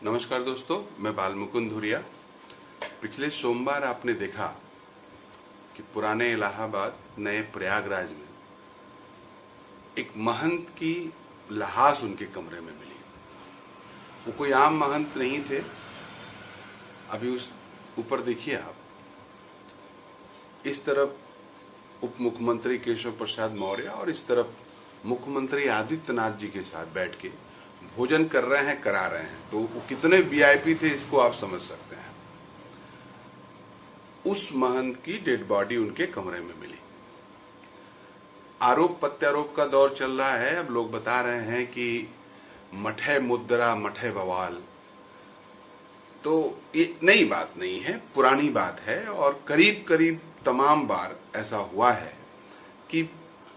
नमस्कार दोस्तों, मैं बालमुकुंद धुरिया। पिछले सोमवार आपने देखा कि पुराने इलाहाबाद नए प्रयागराज में एक महंत की लाश उनके कमरे में मिली। वो कोई आम महंत नहीं थे। अभी उस ऊपर देखिए आप, इस तरफ उप मुख्यमंत्री केशव प्रसाद मौर्य और इस तरफ मुख्यमंत्री आदित्यनाथ जी के साथ बैठ के भोजन कर रहे हैं, करा रहे हैं। तो वो कितने वीआईपी थे इसको आप समझ सकते हैं। उस महंत की डेड बॉडी उनके कमरे में मिली। आरोप प्रत्यारोप का दौर चल रहा है। अब लोग बता रहे हैं कि मठे मुद्रा मठे बवाल। तो ये नई बात नहीं है, पुरानी बात है और करीब करीब तमाम बार ऐसा हुआ है कि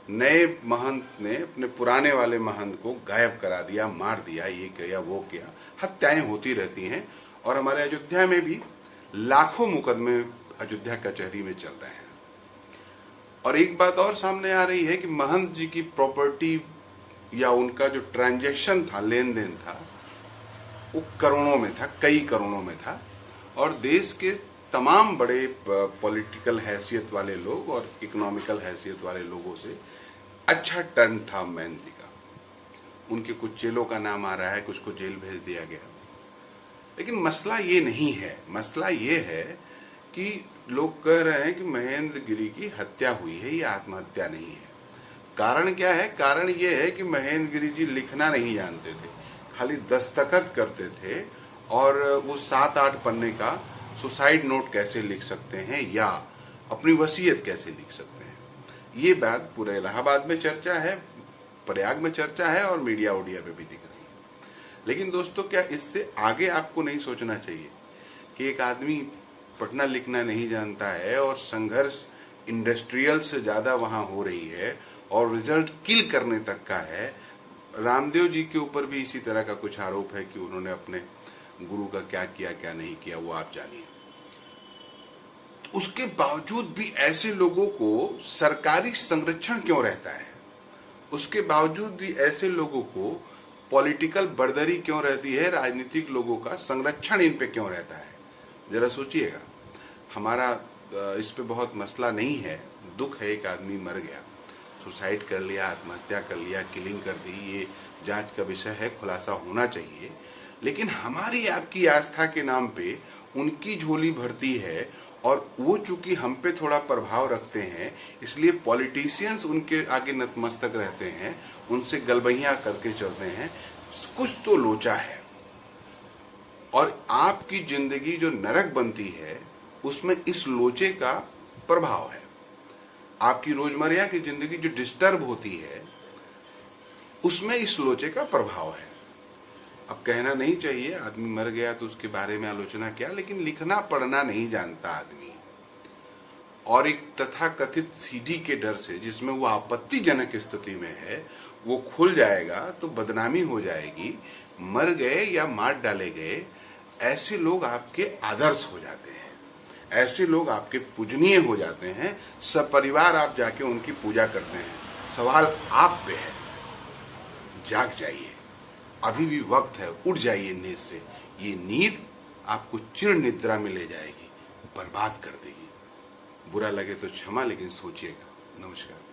नए महंत ने अपने पुराने वाले महंत को गायब करा दिया, मार दिया, ये किया वो किया। हत्याएं होती रहती हैं और हमारे अयोध्या में भी लाखों मुकदमे अयोध्या कचहरी में चल रहे हैं। और एक बात और सामने आ रही है कि महंत जी की प्रॉपर्टी या उनका जो ट्रांजैक्शन था, लेन देन था, वो करोड़ों में था, कई करोड़ों में था। और देश के तमाम बड़े पॉलिटिकल हैसियत वाले लोग और इकोनॉमिकल हैसियत वाले लोगों से अच्छा टर्न था महंत जी का। उनके कुछ चेलों का नाम आ रहा है, कुछ को जेल भेज दिया गया। लेकिन मसला ये नहीं है। मसला ये है कि लोग कह रहे हैं कि महेंद्र गिरी की हत्या हुई है, ये आत्महत्या नहीं है। कारण क्या है? कारण ये है कि महेंद्र गिरी जी लिखना नहीं जानते थे, खाली दस्तखत करते थे। और वो 7-8 पन्ने का सुसाइड नोट कैसे लिख सकते हैं या अपनी वसीयत कैसे लिख सकते हैं, ये बात पूरे इलाहाबाद में चर्चा है, प्रयाग में चर्चा है और मीडिया उडिया पे भी दिख रही है। लेकिन दोस्तों, क्या इससे आगे आपको नहीं सोचना चाहिए कि एक आदमी पढ़ना लिखना नहीं जानता है और संघर्ष इंडस्ट्रियल से ज्यादा वहां हो रही है और रिजल्ट किल करने तक का है। रामदेव जी के ऊपर भी इसी तरह का कुछ आरोप है कि उन्होंने अपने गुरु का क्या किया क्या नहीं किया, वो आप जानिए। उसके बावजूद भी ऐसे लोगों को सरकारी संरक्षण क्यों रहता है? उसके बावजूद भी ऐसे लोगों को पॉलिटिकल बर्दरी क्यों रहती है? राजनीतिक लोगों का संरक्षण इन पे क्यों रहता है? जरा सोचिएगा। हमारा इस पे बहुत मसला नहीं है, दुख है, एक आदमी मर गया, सुसाइड कर लिया, आत्महत्या कर लिया, किलिंग कर दी, ये जांच का विषय है, खुलासा होना चाहिए। लेकिन हमारी आपकी आस्था के नाम पे उनकी झोली भरती है और वो चूंकि हम पे थोड़ा प्रभाव रखते हैं, इसलिए पॉलिटिशियंस उनके आगे नतमस्तक रहते हैं, उनसे गलबहियां करके चलते हैं। कुछ तो लोचा है। और आपकी जिंदगी जो नरक बनती है उसमें इस लोचे का प्रभाव है। आपकी रोजमर्रा की जिंदगी जो डिस्टर्ब होती है उसमें इस लोचे का प्रभाव है। अब कहना नहीं चाहिए, आदमी मर गया तो उसके बारे में आलोचना क्या, लेकिन लिखना पढ़ना नहीं जानता आदमी और एक तथाकथित सीडी के डर से जिसमें वो आपत्तिजनक स्थिति में है, वो खुल जाएगा तो बदनामी हो जाएगी। मर गए या मार डाले गए ऐसे लोग आपके आदर्श हो जाते हैं, ऐसे लोग आपके पूजनीय हो जाते हैं, सपरिवार आप जाके उनकी पूजा करते हैं। सवाल आप पे है, जाग जाइए, अभी भी वक्त है, उठ जाइए नींद से। ये नींद आपको चिर निद्रा में ले जाएगी, बर्बाद कर देगी। बुरा लगे तो क्षमा, लेकिन सोचिएगा। नमस्कार।